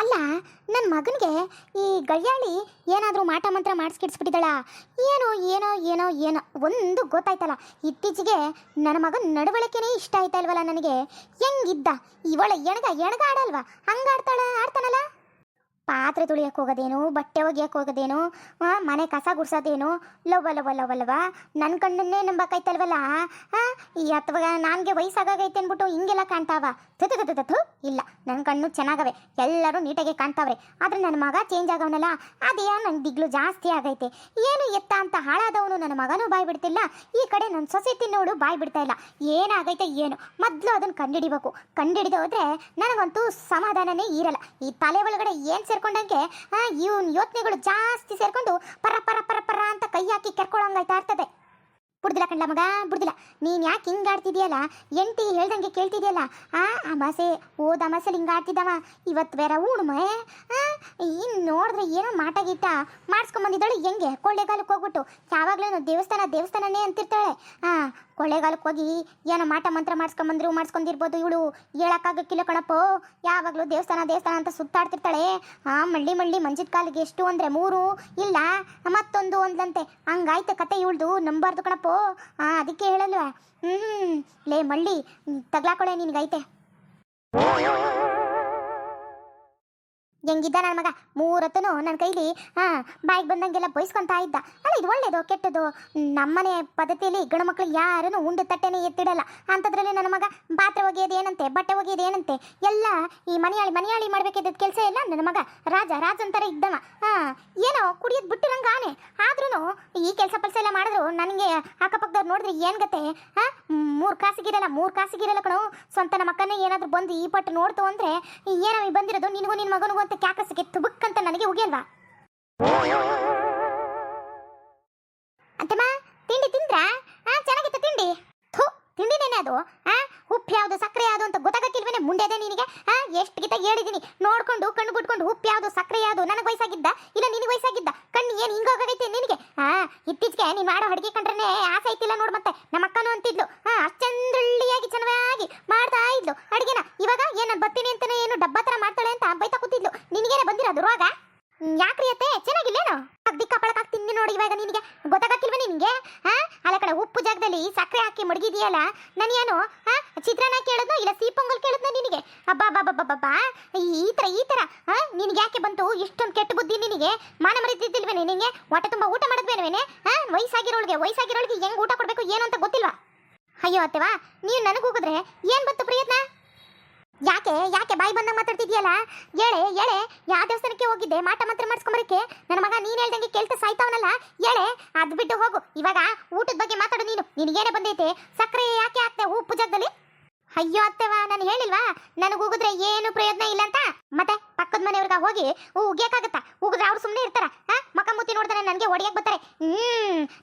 ಅಲ್ಲ, ನನ್ನ ಮಗನಿಗೆ ಈ ಗಳ್ಯಾಳಿ ಏನಾದರೂ ಮಾಟ ಮಂತ್ರ ಮಾಡಿಸ್ಕಿಡ್ಸ್ಬಿಟ್ಟಿದ್ದಾಳ ಏನೋ ಏನೋ ಏನೋ ಏನೋ ಒಂದು ಗೊತ್ತಾಯ್ತಲ್ಲ. ಇತ್ತೀಚೆಗೆ ನನ್ನ ಮಗನ ನಡವಳಿಕೆನೇ ಇಷ್ಟ ಆಯ್ತಾ ಇಲ್ವಲ್ಲ ನನಗೆ. ಹೆಂಗಿದ್ದ ಇವಳ ಎಣಗ ಆಡಲ್ವಾ, ಆಡ್ತಾನಲ್ಲ. ಪಾತ್ರೆ ತುಳಿಯಕ್ಕೆ ಹೋಗೋದೇನು, ಬಟ್ಟೆ ಒಗಿಯಕ್ಕೆ ಹೋಗೋದೇನು, ಮನೆ ಕಸ ಗುಡ್ಸೋದೇನು, ಲವ್ವ ನನ್ನ ಕಣ್ಣನ್ನೇ ನಂಬಕೈತಲ್ವಲ್ಲ. ಅಥವಾ ನನಗೆ ವಯಸ್ಸಾಗೈತೆ ಅಂದ್ಬಿಟ್ಟು ಹಿಂಗೆಲ್ಲ ಕಾಣ್ತಾವ. ಥು ಇಲ್ಲ, ನನ್ನ ಕಣ್ಣು ಚೆನ್ನಾಗವೆ, ಎಲ್ಲರೂ ನೀಟಾಗಿ ಕಾಣ್ತಾವ್ರೆ. ಆದರೆ ನನ್ನ ಮಗ ಚೇಂಜ್ ಆಗವನಲ್ಲ, ಅದೇ ನನ್ನ ದಿಗ್ಲು ಜಾಸ್ತಿ ಆಗೈತೆ. ಏನು ಎತ್ತ ಅಂತ ಹಾಳಾದವನು ನನ್ನ ಮಗನೂ ಬಾಯ್ ಬಿಡ್ತಿಲ್ಲ, ಈ ಕಡೆ ನನ್ನ ಸೊಸೆ ತಿನ್ನೋಳು ಬಾಯ್ ಬಿಡ್ತಾ ಇಲ್ಲ. ಏನಾಗೈತೆ ಏನು, ಮೊದಲು ಅದನ್ನು ಕಂಡಿಡಿಬೇಕು. ಕಂಡಿಡಿದು ಹೋದ್ರೆ ನನಗಂತೂ ಸಮಾಧಾನನೇ ಇರಲ್ಲ. ಈ ತಲೆ ಒಳಗಡೆ ಏನು ಸೇರ್ಕೊಂಡಂಗೆ ಇವನ್ ಯೋಚನೆಗಳು ಜಾಸ್ತಿ ಸೇರ್ಕೊಂಡು ಪರ ಪರ ಪರ ಪರ ಅಂತ ಕೈ ಹಾಕಿ ಕೆರ್ಕೊಳ್ಳೋಂಗಾಯ್ತಾ ಇರ್ತದೆ. ಬುಡ್ದಿಲ್ಲ ಕಣ್ಲ ಮಗ, ಬುಡ್ದಿಲ್ಲ. ನೀನು ಯಾಕೆ ಹಿಂಗೆ ಆಡ್ತಿದ್ಯಲ್ಲ, ಎಂಟಿ ಹೇಳ್ದಂಗೆ ಕೇಳ್ತಿದ್ಯಲ್ಲ. ಅಮಾಸೆ ಓದ್ ಅಮಾಸೆಲಿ ಹಿಂಗೆ ಆಡ್ತಿದ್ದವ, ಇವತ್ತು ಬೇರೆ ಉಣ್ಮೆ. ಇನ್ನು ನೋಡಿದ್ರೆ ಏನೋ ಮಾಟ ಗೀಟ ಮಾಡಿಸ್ಕೊಂಬಂದಿದ್ದಾಳೆ. ಹೆಂಗೆ ಕೊಳ್ಳೆಗಾಲಕ್ಕೆ ಹೋಗ್ಬಿಟ್ಟು ಯಾವಾಗಲೂ ದೇವಸ್ಥಾನನೇ ಅಂತಿರ್ತಾಳೆ. ಕೊಳ್ಳೆಗಾಲಕ್ಕೆ ಹೋಗಿ ಏನೋ ಮಾಟ ಮಂತ್ರ ಮಾಡಿಸ್ಕೊಂಡಿರ್ಬೋದು ಇವಳು. ಹೇಳಕ್ಕಾಗಕ್ಕಿಲ್ಲ ಕಣಪ್ಪೋ, ಯಾವಾಗಲೂ ದೇವಸ್ಥಾನ ಅಂತ ಸುತ್ತಾಡ್ತಿರ್ತಾಳೆ. ಮಳ್ಳಿ ಮಂಜಿದ ಕಾಲಿಗೆ ಎಷ್ಟು ಅಂದರೆ 3 ಇಲ್ಲ ಮತ್ತೊಂದು ಒಂದಂತೆ. ಹಂಗಾಯ್ತು ಕತೆ ಇವಳ್ದು, ನಂಬಾರ್ದು ಕಣಪ್ಪೋ. ಅದಕ್ಕೆ ಹೇಳಲ್ವ. ಲೇ ಮಳ್ಳಿ, ತಗ್ಲಾಕೊಳೆ ನಿನ್ಗೈತೆ. ಹೆಂಗಿದ್ದ ನನ್ನ ಮಗ 3 ಹೊತ್ತೂ ನನ್ನ ಕೈಲಿ ಬಾಯಿಗೆ ಬಂದಂಗೆಲ್ಲ ಬಯಸ್ಕೊತಾ ಇದ್ದ. ಅಲ್ಲ, ಇದು ಒಳ್ಳೇದು ಕೆಟ್ಟದ್ದು? ನಮ್ಮನೆ ಪದ್ಧತಿಯಲ್ಲಿ ಗಂಡು ಮಕ್ಕಳು ಯಾರನ್ನು ಉಂಡು ತಟ್ಟೆನೇ ಎತ್ತಿಡಲ್ಲ. ಅಂಥದ್ರಲ್ಲಿ ನನ್ನ ಮಗ ಪಾತ್ರೆ ಒಗೆಯೋದು ಏನಂತೆ, ಬಟ್ಟೆ ಒಗೆಯೋದು ಏನಂತೆ, ಎಲ್ಲ ಈ ಮನೆಯಾಳಿ ಮಾಡಬೇಕಿದ್ದ ಕೆಲಸ ಎಲ್ಲ ನನ್ನ ಮಗ ರಾಜ ಅಂತಾರ ಇದ್ದವ. ಏನೋ ಕುಡಿಯೋದು ಬಿಟ್ಟಿರಂಗೆ ಆನೆ. ಆದ್ರೂ ಈ ಕೆಲಸ ಎಲ್ಲ ಮಾಡಿದ್ರು ನನಗೆ ಅಕ್ಕಪಕ್ಕದವ್ರು ನೋಡಿದ್ರೆ ಏನು ಗತೆ. 3 ಕಾಸಿಗಿರಲ್ಲ ಕಣೋ. ಸ್ವಂತ ನಮ್ಮ ಅಕ್ಕನೇ ಏನಾದರೂ ಬಂದು ಈ ಪಟ್ಟು ನೋಡ್ತು ಅಂದರೆ ಏನೋ ಬಂದಿರೋದು ನಿನಗೂ ನಿನ್ನ ಮಗನಿಗೂ ಅಂತ ಕ್ಯಾಕಸಿಗೆ ತುಬುಕ್ಕಂತ ನನಗೆ ಉಗಿಯಲ್ವಾ. ಅಂತಮ್ಮ, ತಿಂಡಿ ತಿಂದ್ರಾ? ಚೆನ್ನಾಗಿತ್ತು ತಿಂಡಿ. ತಿಂಡಿನೇನೆ ಅದು. ಉಪ್ಪು ಯಾವುದು ಸಕ್ಕರೆ ಯಾವುದು ಅಂತ ಗೊತ್ತಾಗಕ್ಕಿಲ್ವೇನೆ ಮುಂಡೆದೆ ನಿನಗೆ. ಎಷ್ಟು ಗೀತ ಹೇಳಿದೀನಿ, ನೋಡ್ಕೊಂಡು ಕಣ್ಣು ಬಿಟ್ಕೊಂಡು ಉಪ್ಪು ಯಾವುದು ಸಕ್ಕರೆ ಯಾವುದು. ನನಗೆ ವಯಸ್ಸಾಗಿದ್ದ ಇಲ್ಲ ನಿನಗೆ ವಯಸ್ಸಾಗಿದ್ದ? ಕಣ್ಣು ಏನು ಹಿಂಗೋಗೈತೆ ನಿನಗೆ? ಇತ್ತೀಚೆಗೆ ನೀನು ಮಾಡೋ ಅಡುಗೆ ಕಂಡ್ರೆ ಆಸೆ ಐತಿಲ್ಲ ನೋಡು. ಮತ್ತೆ ನಮ್ಮ ಅಕ್ಕನೂ ಅಂತಿದ್ಲು, ಅಷ್ಟೊಂದಳ್ಳಿಯಾಗಿ ಚೆನ್ನಾಗಿ ಮಾಡ್ತಾ ಇದ್ಲು ಅಡುಗೆನ. ಇವಾಗ ನಾನು ಬರ್ತೀನಿ ಅಂತಾನೆ ಏನು ಡಬ್ಬ ಥರ ಮಾಡ್ತಾಳೆ ಅಂತ ಬೈತಾ ಕೂತಿದ್ಲು. ನಿನಗೇನೆ ಬಂದಿರೋದು ರೋಗ? ಯಾಕ್ರಿ ಅತ್ತೆ, ಚೆನ್ನಾಗಿಲ್ಲೇನು? ದಿಕ್ಕಪ್ಪಳಕ್ಕೆ ತಿಂದಿ ನೋಡಿ. ಇವಾಗ ನಿನಗೆ ಗೊತ್ತಾಗಕ್ಕಿಲ್ವ ನಿನಗೆ? ಅಲ್ಲ ಕಡೆ ಉಪ್ಪು ಜಾಗದಲ್ಲಿ ಸಕ್ಕರೆ ಹಾಕಿ ಮಡಗಿದೆಯಲ್ಲ. ನಾನೇನು ಚಿತ್ರಾನ್ನ ಕೇಳಿದ್ನೋ ಇಲ್ಲ ಸೀಪೊಂಗಲ್ ಕೇಳಿದ್ನೋ ನಿನಗೆ? ಅಬ್ಬಾ ಈ ಥರ ನಿನಗೆ ಯಾಕೆ ಬಂತು ಇಷ್ಟೊಂದು ಕೆಟ್ಟ ಬುದ್ಧಿ ನಿನಗೆ? ಮಾನ ಮರಿತಿದ್ದಿಲ್ವೇನೆ ನಿನಗೆ? ಹೊಟ್ಟೆ ತುಂಬ ಊಟ ಮಾಡೋದ್ವೇನೇನೆ? ವಯಸ್ಸಾಗಿರೋಳಿಗೆ ಹೆಂಗೆ ಊಟ ಕೊಡಬೇಕು ಏನು ಅಂತ ಗೊತ್ತಿಲ್ವಾ? ಅಯ್ಯೋ ಅತ್ತೆವಾ, ನೀವು ನನಗೆ ಹೋಗಿದ್ರೆ ಏನು ಬಂತು ಪ್ರಯತ್ನ? ಯಾಕೆ ಬಾಯಿ ಬಂದಂಗೆ ಮಾತಾಡ್ತಿದ್ಯಲ್ಲ? ಹೇಳೆ ಯಾವ ದೇವಸ್ಥಾನಕ್ಕೆ ಹೋಗಿದ್ದೆ ಮಾಟ ಮಂತ್ರ ಮಾಡಿಸ್ಕೊಂಬರಕ್ಕೆ? ನನ್ನ ಮಗ ನೀನು ಹೇಳ್ದಂಗೆ ಕೇಳ್ತಾ ಸಾಯ್ತಾವನಲ್ಲ, ಹೇಳೆ. ಅದು ಬಿಟ್ಟು ಹೋಗು. ಇವಾಗ ಊಟದ ಬಗ್ಗೆ ಮಾತಾಡು ನೀನು. ನಿನಗೇನೆ ಬಂದೈತೆ? ಸಕ್ಕರೆ ಯಾಕೆ ಹಾಕ್ತೆ ಉಪ್ಪು ಜಾಗದಲ್ಲಿ? ಅಯ್ಯೋ ಅತ್ತೆವಾ, ನಾನು ಹೇಳಿಲ್ವಾ ನನಗೆ ಹೋಗಿದ್ರೆ ಏನು ಪ್ರಯೋಜನ ಇಲ್ಲ ಅಂತ? ಮತ್ತೆ ಪಕ್ಕದ ಮನೆಯವ್ರಿಗೆ ಹೋಗಿ ಉಗ್ಯಕ್ಕಾಗತ್ತಾ? ಉಗಿದ್ರೆ ಅವ್ರು ಸುಮ್ಮನೆ ಇರ್ತಾರ? ಮಕ ಮುತ್ತಿ ನೋಡ್ತಾರೆ, ನನಗೆ ಹೊಡಿಯಕ್ಕೆ ಬರ್ತಾರೆ.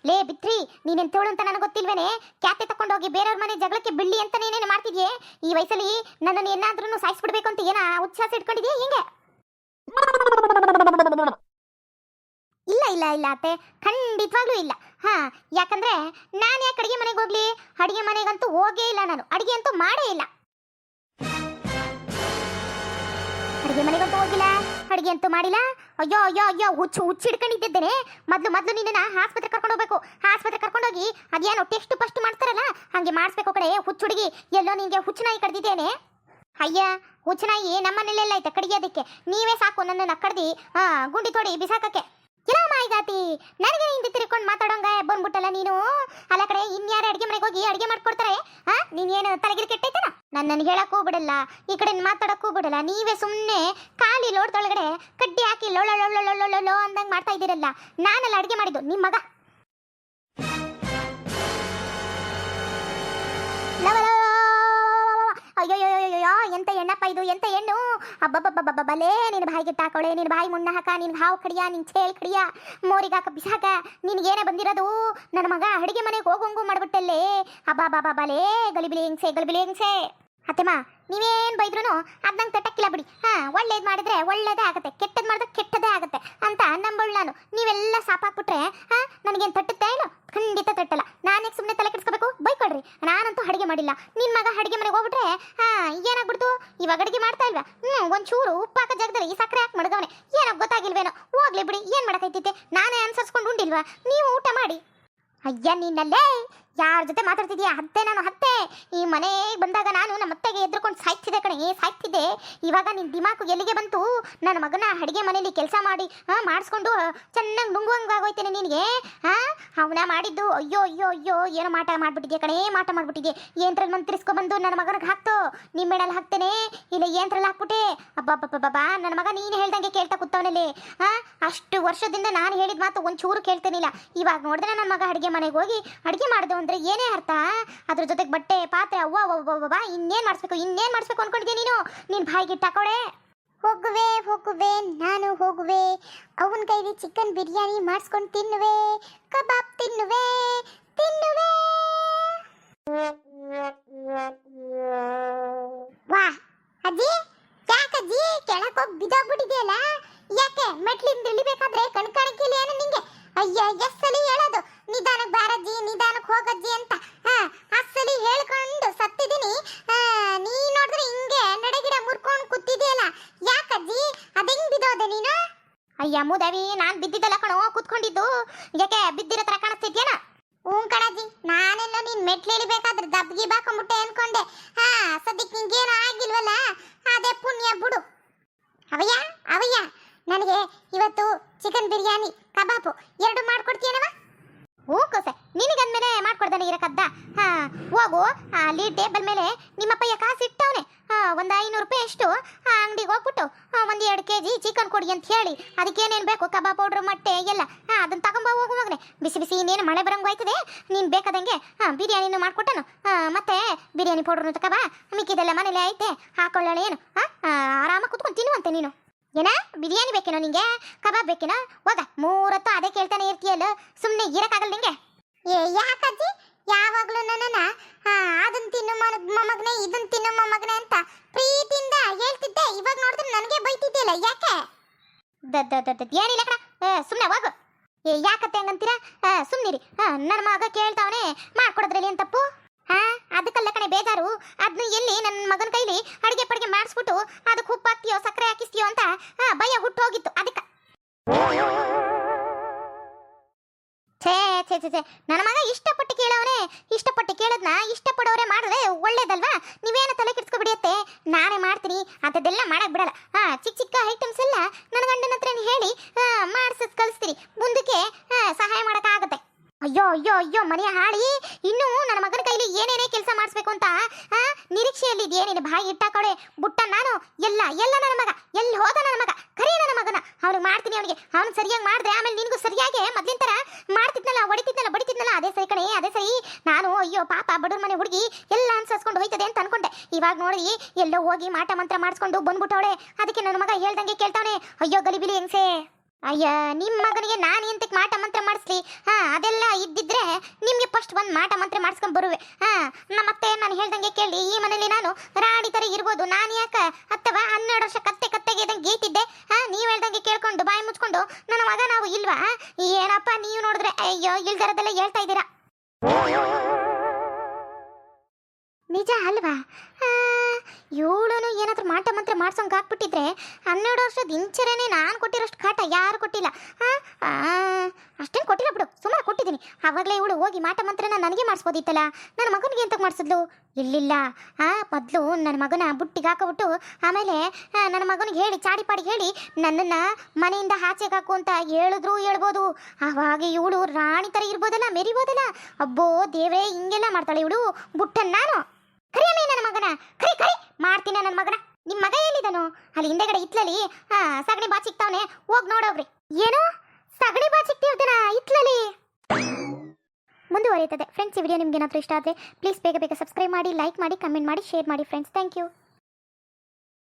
ಲೇ ಬಿತ್ರಿ, ನೀನೇನು ತೋಳು ಅಂತ ನನಗೆ ಗೊತ್ತಿಲ್ವೇನೆ? ಕ್ಯಾತೆ ತಗೊಂಡೋಗಿ ಬೇರೆಯವ್ರ ಮನೆ ಜಗಳಕ್ಕೆ ಬಿಳ್ಳಿ ಅಂತ ನೀನೇನು ಮಾಡ್ತಿದ್ಯೆ? ಈ ವಯಸ್ಸಲ್ಲಿ ನನ್ನನ್ನು ಏನಾದ್ರೂ ಸಾಯಿಸ್ಬಿಡ್ಬೇಕು ಅಂತ ಏನ ಉಚ್ಛಾಸ ಇಟ್ಕೊಂಡಿದ್ಯಾ ಹಿಂಗೆ? ಇಲ್ಲ ಅತ್ತೆ, ಖಂಡಿತವಾಗ್ಲೂ ಇಲ್ಲ. ಯಾಕಂದ್ರೆ ನಾನು ಯಾಕೆ ಅಡುಗೆ ಮನೆಗೆ ಹೋಗ್ಲಿ? ಅಡುಗೆ ಮನೆಗಂತೂ ಹೋಗೇ ಇಲ್ಲ ನಾನು. ಅಡುಗೆ ಅಂತೂ ಮಾಡೇ ಇಲ್ಲ. ಅಡುಗೆ ಮನೆಗಂತೂ ಹೋಗಿಲ್ಲ, ಅಡುಗೆ ಅಂತೂ ಮಾಡಿಲ್ಲ. ಅಯ್ಯೋ ಹುಚ್ಚಿಡ್ಕೊಂಡಿದ್ದೇನೆ. ಮೊದಲು ನಿನ್ನ ಆಸ್ಪತ್ರೆ ಕರ್ಕೊಂಡು ಹೋಗ್ಬೇಕು. ಆಸ್ಪತ್ರೆ ಕರ್ಕೊಂಡೋಗಿ ಅದೇನೋ ಟೆಸ್ಟ್ ಫಸ್ಟ್ ಮಾಡ್ತಾರಲ್ಲ, ಹಂಗೆ ಮಾಡಿಸ್ಬೇಕು ಕಡೆ. ಹುಚ್ಚುಡುಗಿ, ಎಲ್ಲೋ ನಿನಗೆ ಹುಚ್ಚನಾಯಿ ಕಡ್ದಿದ್ದೇನೆ. ಅಯ್ಯ, ಹುಚ್ಚನಾಯಿ ನಮ್ಮನೆಲ್ಲೆಲ್ಲ ಐತೆ ಕಡಿಯೋದಕ್ಕೆ. ನೀವೇ ಸಾಕು ನನ್ನನ್ನು ಕಡ್ದಿ ಗುಂಡಿ ತೋಡಿ ಬಿಸಾಕಕ್ಕೆ. ಇಲ್ಲ ಮಾಯಿಗಾತಿ, ನನಗೆ ಹಿಂದೆ ತಿರ್ಕೊಂಡು ಮಾತಾಡೋಂಗ ಬಂದ್ಬಿಟ್ಟಲ್ಲ ನೀನು. ಅಲ್ಲ ಕಡೆ ಇನ್ಯಾರು ಅಡುಗೆ ಮನೆಗೆ ಹೋಗಿ ಅಡುಗೆ ಮಾಡ್ಕೊಡ್ತಾರೆ? ನೀನೇನು ತಲೆಗಿರಿ ಕೆಟ್ಟೈತನ? ನನ್ನನ್ನು ಹೇಳಕ್ಕೂ ಬಿಡಲ್ಲ, ಈ ಕಡೆ ಮಾತಾಡಕ್ಕೂ ಬಿಡಲ್ಲ. ನೀವೇ ಸುಮ್ಮನೆ ಖಾಲಿ ಲೋಡ್ದೊಳಗಡೆ ಕಡ್ಡಿ ಹಾಕಿ ಲೊಳ್ಳೊಳ್ಳೊಳ್ಳೊಳ್ಳೊಳ್ಳೊ ಅಂದಂಗೆ ಮಾಡ್ತಾ ಇದ್ದೀರಲ್ಲ. ನಾನೆಲ್ಲ ಅಡುಗೆ ಮಾಡಿದ್ದು ನಿಮ್ಮ ಮಗ. ಅಯ್ಯೋಯ್ಯೋಯ್ಯೋ, ಎಂತ ಎಣ್ಣಪ್ಪ ಇದು, ಎಂತ ಹೆಣ್ಣು! ಅಬ್ಬಬ್ಬಬ್ಬಬ್ಬಲೇ, ನಿನ್ನ ಬಾಯಿಗೆ ತಾಕೊಳೆ, ನಿನ್ನ ಬಾಯಿ ಮುನ್ನ ಹಾಕ, ನಿನ್ನ ಹಾವು ಕಡಿಯ, ನಿನ್ನ ಚೇಳು ಕಡಿಯ, ಮೋರಿಗಾಕ ಬಿಸಾಕ. ನಿನಗೇನೆ ಬಂದಿರೋದು? ನನ್ನ ಮಗ ಅಡುಗೆ ಮನೆಗೆ ಹೋಗೋಂಗು ಮಾಡ್ಬಿಟ್ಟಲ್ಲೇ. ಅಬ್ಬಬ್ಬಬ್ಬಲೇ, ಗಲಿಬಿಲಿ ಹೆಂಗ್ಸೆ. ಅತ್ತೆಮ್ಮ, ನೀವೇನು ಬೈದ್ರು ಅದ್ನಂಗೆ ತಟ್ಟಕ್ಕಿಲ್ಲ ಬಿಡಿ. ಒಳ್ಳೇದು ಮಾಡಿದ್ರೆ ಒಳ್ಳೇದೇ ಆಗುತ್ತೆ, ಕೆಟ್ಟದ್ದು ಮಾಡಿದ್ರೆ ಕೆಟ್ಟದೇ ಆಗುತ್ತೆ ಅಂತ ನಂಬೋಳು ನಾನು. ನೀವೆಲ್ಲ ಸಾಪಾಕ್ಬಿಟ್ರೆ ನನಗೇನು ತಟ್ಟುತ್ತೆ? ಏನು ಖಂಡಿತ ತಟ್ಟಲ್ಲ. ನಾನು ಸುಮ್ಮನೆ ತಲೆ ಕೆಡಿಸ್ಕೋಬೇಕು ಬೈಕೊಳ್ರಿ. ನಾನಂತೂ ಅಡುಗೆ ಮಾಡಿಲ್ಲ. ನಿನ್ನ ಮಗ ಅಡುಗೆ ಮನೆಗೆ ಹೋಗ್ಬಿಟ್ರೆ ಏನಾಗ್ಬಿಡ್ತು? ಇವಾಗ ಅಡುಗೆ ಮಾಡ್ತಾ ಇಲ್ವಾ? ಒಂಚೂರು ಉಪ್ಪಾಕ ಜಾಗದಲ್ಲಿ ಈ ಸಕ್ಕರೆ ಹಾಕಿ ಮಡಗವನೆ. ಏನೋ ಗೊತ್ತಾಗಿಲ್ವೇನೋ. ಹೋಗ್ಲಿ ಬಿಡಿ, ಏನು ಮಾಡಕೈತಿದ್ದೆ? ನಾನೇ ಅನ್ಸರ್ಸ್ಕೊಂಡು ಉಂಡಿಲ್ವಾ? ನೀವು ಊಟ ಮಾಡಿ. ಅಯ್ಯ ನಿನ್ನಲ್ಲೇ ಯಾರ ಜೊತೆ ಮಾತಾಡ್ತಿದ್ಯಾ? ಹತ್ತೆ ನಾನು ಹತ್ತೆ. ಈ ಮನೆಗೆ ಬಂದಾಗ ನಾನು ನಮ್ಮ ಅತ್ತೆಗೆ ಎದ್ರುಕೊಂಡು ಸಾಯ್ತಿದ್ದೆ ಕಣೆ, ಸಾಯ್ತಿದ್ದೆ. ಇವಾಗ ನಿನ್ನ ದಿಮಾಕು ಎಲ್ಲಿಗೆ ಬಂತು? ನನ್ನ ಮಗನ ಅಡುಗೆ ಮನೇಲಿ ಕೆಲಸ ಮಾಡಿ ಮಾಡಿಸ್ಕೊಂಡು ಚೆನ್ನಾಗಿ ನುಂಗುವಂಗಾಗೋಯ್ತೇನೆ ನಿನಗೆ. ಅವನ ಮಾಡಿದ್ದು ಅಯ್ಯೋ ಅಯ್ಯೋ ಅಯ್ಯೋ ಏನೋ ಮಾಟ ಮಾಡಿಬಿಟ್ಟಿದ್ಯಾ ಕಣೆ, ಮಾಟ ಮಾಡಿಬಿಟ್ಟಿದ್ಯೆ. ಏನ್ರಲ್ಲಿ ಮಂತ್ರಿಸ್ಕೊಬಂದು ನನ್ನ ಮಗನಿಗೆ ಹಾಕ್ತೋ, ನಿಮ್ಮೆಣ್ಣಲ್ಲಿ ಹಾಕ್ತೇನೆ ಇಲ್ಲ ಏನ್ರಲ್ಲಿ ಹಾಕ್ಬಿಟ್ಟೆ. ಅಬ್ಬಬ್ಬಬ್ಬಬ್ಬಾ, ನನ್ನ ಮಗ ನೀನು ಹೇಳ್ದಂಗೆ ಕೇಳ್ತಾ ಕೂತವನಲ್ಲಿ. ಅಷ್ಟು ವರ್ಷದಿಂದ ನಾನು ಹೇಳಿದ ಮಾತು ಒಂಚೂರು ಕೇಳ್ತೇನಿಲ್ಲ. ಇವಾಗ ನೋಡಿದ್ರೆ ನನ್ನ ಮಗ ಅಡುಗೆ ಮನೆಗೆ ಹೋಗಿ ಅಡುಗೆ ಮಾಡಿದೆ ಅಂದ್ರೆ ಏನೇ ಅರ್ಥ? ಅದ್ರ ಜೊತೆಗೆ ಬಟ್ಟೆ ಪಾತ್ರೆ ಅವ್ವ ಇನ್ನೇನು ಮಾಡಿಸ್ಬೇಕು ಅನ್ಕೊಂಡಿದ್ದೆ ನೀನು? ನಿನ್ನ ಬಾಯಿಗೆ ಇಟ್ಟಾಕೊಡೆ. ಹೋಗುವೆ ನಾನು ಹೋಗುವೆ. ಅವನ ಕೈಲಿ ಚಿಕನ್ ಬಿರಿಯಾನಿ ಮಾಡಿಸ್ಕೊಂಡು ತಿನ್ನುವೆ, ಕಬಾಬ್ ತಿನ್ನುವೆ. ವಾ ಅಜ್ಜಿ, ಯಾಕಜ್ಜಿ ಕೆಳಕ್ಕೆ ಹೋಗಿ ಬಿದ್ದೋಗ್ಬಿಟ್ಟಿದೆಯಲ್ಲ? ಯಾಕೆ ಮೆಟ್ಲಿಂದ ಇಳಿಬೇಕಾದ್ರೆ ಕಣ್ಕಾಣಿಕೆಲಿ ಏನು ನಿಂಗೆ? ಅಯ್ಯ ಎಸ್ಸಲಿ ಹೇಳೋದು ನಿಧಾನಕ್ಕೆ ಬಾರಜ್ಜಿ, ನಿಧಾನಕ್ಕೆ ಹೋಗಜ್ಜಿ ಅಂತ. ಅಸಲಿ ಹೇಳ್ಕೊಂಡು ಸತ್ತಿದ್ದೀನಿ. ನೀ ನೋಡಿದ್ರೆ ಹಿಂಗೆ ನಡೆಗಿಡ ಮುರ್ಕೊಂಡು ಕೂತಿದೆಯಲ್ಲ, ಯಾಕಜ್ಜಿ ಅದೆಂಗ್ ಬಿದ್ದೋದೆ ನೀನು? ಅಯ್ಯ ಮೂದೇವಿ, ನಾನು ಬಿದ್ದಿದ್ದಲ್ಲ ಕಣೋ, ಕೂತ್ಕೊಂಡಿದ್ದು. ಯಾಕೆ ಬಿದ್ದಿರೋ ಥರ ಕಾಣಿಸ್ತಿದ್ಯೇನ? ಕಣಜ್ಜಿ, ನಾನೆಲ್ಲ ನೀನ್ ಮೆಟ್ಲು ಇಳಿಬೇಕಾದ್ರೆ ದಬ್ಗಿ ಬಾಕೊಂಬಿಟ್ಟೆ ಅನ್ಕೊಂಡೆ. ಸದ್ಯಕ್ಕೆ ನಿಂಗೇನು ಆಗಿಲ್ವಲ್ಲ, ಅದೇ ಪುಣ್ಯ ಬಿಡು. ಅವಯ್ಯ ನನಗೆ ಇವತ್ತು ಚಿಕನ್ ಬಿರಿಯಾನಿ ಕಬಾಬು 2 ಮಾಡ್ಕೊಡ್ತೀಯನವ? ಹ್ಞೂ ಕೋಸೆ, ನಿನಗಂದ್ಮೇಲೆ ಮಾಡ್ಕೊಡ್ದಾನೆ ಇರಕದ್ದ. ಹೋಗು, ಅಲ್ಲಿ ಟೇಬಲ್ ಮೇಲೆ ನಿಮ್ಮಪ್ಪಯ್ಯ ಕಾಸು ಇಟ್ಟವನೆ. ಒಂದು 500 ರೂಪಾಯಿ ಅಷ್ಟು ಅಂಗಡಿಗೆ ಹೋಗ್ಬಿಟ್ಟು ಒಂದು 2 kg ಚಿಕನ್ ಕೊಡಿ ಅಂತ ಹೇಳಿ, ಅದಕ್ಕೇನೇನು ಬೇಕು ಕಬಾಬ್ ಪೌಡ್ರು ಮೊಟ್ಟೆ ಎಲ್ಲ ಅದನ್ನು ತಗೊಂಬ ಹೋಗು ಮಗನೆ. ಬಿಸಿ ಬಿಸಿ ಇನ್ನೇನು ಮಳೆ ಬರಂಗೆ ಹೋಯ್ತದೆ. ನೀನು ಬೇಕಾದಂಗೆ ಬಿರಿಯಾನಿನೂ ಮಾಡಿಕೊಟ್ಟನು. ಮತ್ತೆ ಬಿರಿಯಾನಿ ಪೌಡ್ರನ್ನು ತಗೋಬಾ, ಮಿಕ್ಕಿದೆಲ್ಲ ಮನೇಲೆ ಐತೆ, ಹಾಕೊಳ್ಳೋಣ. ಏನು ಆರಾಮಾಗಿ ಕುತ್ಕೊಂಡು ತಿನ್ನುವಂತೆ ನೀನು. ಏನ ಬಿರಿಯಾನಿ ಬೇಕೇನೋ ನಿಂಗೆ? ಕಬಾಬ್ ಬೇಕೇನೋ? ಹೋಗ, 3 ಹೊತ್ತು ಅದೇ ಕೇಳ್ತಾನೆ ಇರ್ತೀಯಲ್ಲ, ಸುಮ್ಮನೆ ಇರಕ್ಕಾಗಲ್ಲ ನಿಂಗೆ. ಯಾಕಜ್ಜಿ ಯಾವಾಗಲೂ ನನ್ನನ್ನ ಅದನ್ನ ತಿನ್ನು ಮೊಮ್ಮಗನೇ, ಇದನ್ನ ತಿನ್ನು ಮೊಮ್ಮಗನೇ ಅಂತ ಪ್ರೀತಿಯಿಂದ ಹೇಳ್ತಿದ್ದೆ. ಇವಾಗ ನೋಡಿದ್ರೆ ನನಗೆ ಬೈತಿದ್ದಿಲ್ಲ, ಯಾಕೆ? ಏನಿಲ್ಲ ಕಣ, ಸುಮ್ಮನೆ ಹೋಗು. ಯಾಕತ್ತೆ ಹಂಗಂತೀರಾ? ಸುಮ್ಮನಿರಿ. ನನ್ನ ಮಗ ಕೇಳ್ತಾವನೆ, ಮಾಡ್ಕೊಡೋದ್ರಲ್ಲಿ ಏನು ತಪ್ಪು? ಅದಕ್ಕಲ್ಲ ಕಣೆ ಬೇಜಾರು. ಅದನ್ನ ಎಲ್ಲಿ ನನ್ನ ಮಗನ ಕೈಲಿ ಅಡುಗೆ ಪಡಿಗೆ ಮಾಡಿಸ್ಬಿಟ್ಟು ಅದಕ್ಕೆ ಉಪ್ಪು ಹಾಕ್ತೀಯೋ ಸಕ್ಕರೆ ಹಾಕಿಸ್ತೀಯೋ ಅಂತ ಭಯ ಹುಟ್ಟೋಗಿತ್ತು. ಅದಕ್ಕೆ ಛೇ ನನ್ನ ಮಗ ಇಷ್ಟಪಟ್ಟು ಕೇಳವನೇ. ಇಷ್ಟಪಟ್ಟು ಕೇಳೋದನ್ನ ಇಷ್ಟಪಡೋರೆ ಮಾಡಿದ್ರೆ ಒಳ್ಳೇದಲ್ವಾ? ನೀವೇನು ತಲೆ ಕೆಡಿಸ್ಕೊಬಿಡಿಯತ್ತೆ, ನಾನೇ ಮಾಡ್ತೀನಿ ಅಂಥದ್ದೆಲ್ಲ ಮಾಡಕ್ಕೆ ಬಿಡಲ್ಲ. ಚಿಕ್ಕ ಐಟಮ್ಸ್ ಎಲ್ಲ ನನ್ನ ಗಂಡನ ಹತ್ರ ಹೇಳಿ ಮಾಡಿಸೋದು ಕಳಿಸ್ತೀನಿ, ಮುಂದಕ್ಕೆ ಸಹಾಯ ಮಾಡೋಕ್ಕಾಗುತ್ತೆ. ಅಯ್ಯೋ ಮನೆಯ ಹಾಳಿ, ಇನ್ನೂ ನನ್ನ ಮಗನ ಕೈಲಿ ಏನೇನೇ ಕೆಲಸ ಮಾಡಿಸ್ಬೇಕು ಅಂತ ನಿರೀಕ್ಷೆಯಲ್ಲಿ ಇದೆಯೇನೇನು? ಬಾಯಿ ಇಟ್ಟಾಕೊಡೆ ಬುಟ್ಟ ನಾನು. ಎಲ್ಲ ನನ್ನ ಮಗ ಎಲ್ಲಿ ಹೋದ? ನನ್ನ ಮಗ ಕರಿ ನನ್ನ ಮಗನ. ಅವ್ನಿಗೆ ಮಾಡ್ತೀನಿ, ಅವ್ನು ಸರಿಯಾಗಿ ಮಾಡಿದ್ರೆ ಆಮೇಲೆ ನಿನಗೂ ಸರಿಯಾಗಿ ಮೊದಲಿನ ಥರ ಮಾಡ್ತಿದ್ನಲ್ಲ, ಹೊಡಿತಿದ್ನಲ್ಲ, ಬಡಿತಿದ್ನಲ್ಲ, ಅದೇ ಸರಿ ಕಣೆ, ಅದೇ ಸರಿ. ನಾನು ಅಯ್ಯೋ ಪಾಪ ಬಡವ್ರ ಮನೆ ಹುಡುಗಿ ಎಲ್ಲ ಅನ್ಸರ್ಸ್ಕೊಂಡು ಹೋಯ್ತದೆ ಅಂತ ಅನ್ಕೊಂಡೆ. ಇವಾಗ ನೋಡಿ ಎಲ್ಲೋ ಹೋಗಿ ಮಾಟ ಮಂತ್ರ ಮಾಡಿಸ್ಕೊಂಡು ಬಂದ್ಬಿಟ್ಟವಳೆ. ಅದಕ್ಕೆ ನನ್ನ ಮಗ ಹೇಳ್ದಂಗೆ ಕೇಳ್ತಾವನೆ. ಅಯ್ಯೋ ಗಲಿಬಿಲಿ ಹೆಂಗ್ಸೆ. ಅಯ್ಯ ನಿಮ್ಮ ಮಗನಿಗೆ ನಾನು ಎಂತಕ್ಕೆ ಮಾಟ ಮಂತ್ರ ಮಾಡಿಸ್ಲಿ? ಅದೆಲ್ಲ ಇದ್ದಿದ್ರೆ ನಿಮಗೆ ಫಸ್ಟ್ ಒಂದು ಮಾಟ ಮಂತ್ರ ಮಾಡಿಸ್ಕೊಂಡು ಬರುವೆ. ನಮ್ಮತ್ತೆ ನಾನು ಹೇಳ್ದಂಗೆ ಕೇಳಿ ಈ ಮನೇಲಿ ನಾನು ರಾಣಿ ಥರ ಇರ್ಬೋದು. ನಾನು ಯಾಕೆ ಅಥವಾ 12 ವರ್ಷ ಕತ್ತೆಗೆ ಇದ್ದಂಗೆ ಗೀತಿದ್ದೆ. ನೀವು ಹೇಳ್ದಂಗೆ ಕೇಳ್ಕೊಂಡು ಬಾಯಿ ಮುಚ್ಕೊಂಡು ನನ್ನ ಮಗ ನಾವು ಇಲ್ವಾ? ಏನಪ್ಪ ನೀವು ನೋಡಿದ್ರೆ ಅಯ್ಯೋ ಇಲ್ದರದೆಲ್ಲ ಹೇಳ್ತಾ ಇದ್ದೀರಾ. ನಿಜ ಅಲ್ವಾ? ಇವಳನು ಏನಾದರೂ ಮಾಟ ಮಂತ್ರ ಮಾಡ್ಸೋಂಗೆ ಹಾಕ್ಬಿಟ್ಟಿದ್ರೆ 12 ವರ್ಷದ ಇಂಚರೇನೆ ನಾನು ಕೊಟ್ಟಿರೋಷ್ಟು ಕಾಟ ಯಾರು ಕೊಟ್ಟಿಲ್ಲ. ಅಷ್ಟೇನು ಕೊಟ್ಟಿಲ್ಲ ಬಿಡು, ಸುಮ್ಮನೆ ಕೊಟ್ಟಿದ್ದೀನಿ. ಆವಾಗಲೇ ಇವಳು ಹೋಗಿ ಮಾಟ ಮಂತ್ರನ ನನಗೆ ಮಾಡಿಸ್ಬೋದಿತ್ತಲ್ಲ, ನನ್ನ ಮಗನಿಗೆ ಎಂತಕ್ಕೆ ಮಾಡಿಸಿದ್ಲು? ಇಲ್ಲಿಲ್ಲ, ಮೊದಲು ನನ್ನ ಮಗನ ಬುಟ್ಟಿಗೆ ಹಾಕೋಬಿಟ್ಟು ಆಮೇಲೆ ನನ್ನ ಮಗನಿಗೆ ಹೇಳಿ ಚಾಡಿಪಾಡಿಗೆ ಹೇಳಿ ನನ್ನನ್ನು ಮನೆಯಿಂದ ಆಚೆಗೆ ಹಾಕು ಅಂತ ಹೇಳಿದ್ರು ಹೇಳ್ಬೋದು. ಆವಾಗ ಇವಳು ರಾಣಿ ಥರ ಇರ್ಬೋದಲ್ಲ, ಮೆರಿಬೋದಲ್ಲ. ಅಬ್ಬೋ ದೇವೇ, ಹಿಂಗೆಲ್ಲ ಮಾಡ್ತಾಳೆ ಇವಳು. ಬುಟ್ಟನ್ನು ನಾನು ಕರಿಯಮ್ಮೆ ನನ್ನ ಮಗನ, ಕರಿ ಮಾಡ್ತೀನಿ ನನ್ನ ಮಗನ. ನಿಮ್ಮ ಮಗ ಎಲ್ಲಿದ್ದಾನು? ಅಲ್ಲಿ ಹಿಂದೆಗಡೆ ಇತ್ಲಲ್ಲಿ ಸಗಣಿ ಬಾಚ್ ಸಿಗ್ತಾವನೆ, ಹೋಗಿ ನೋಡೋಗ್ರಿ. ಏನು ಸಗಣಿ ಬಾಚ್ ಸಿಗ್ತಿರ್ತಾನ ಇತ್ಲಲ್ಲಿ? ಮುಂದುವರಿಯುತ್ತದೆ ಫ್ರೆಂಡ್ಸ್. ಈ ವಿಡಿಯೋ ನಿಮ್ಗೆ ಏನಾದರೂ ಇಷ್ಟ ಆದರೆ ಪ್ಲೀಸ್ ಬೇಗ ಸಬ್ಸ್ಕ್ರೈಬ್ ಮಾಡಿ, ಲೈಕ್ ಮಾಡಿ, ಕಮೆಂಟ್ ಮಾಡಿ, ಶೇರ್ ಮಾಡಿ ಫ್ರೆಂಡ್ಸ್. Thank you.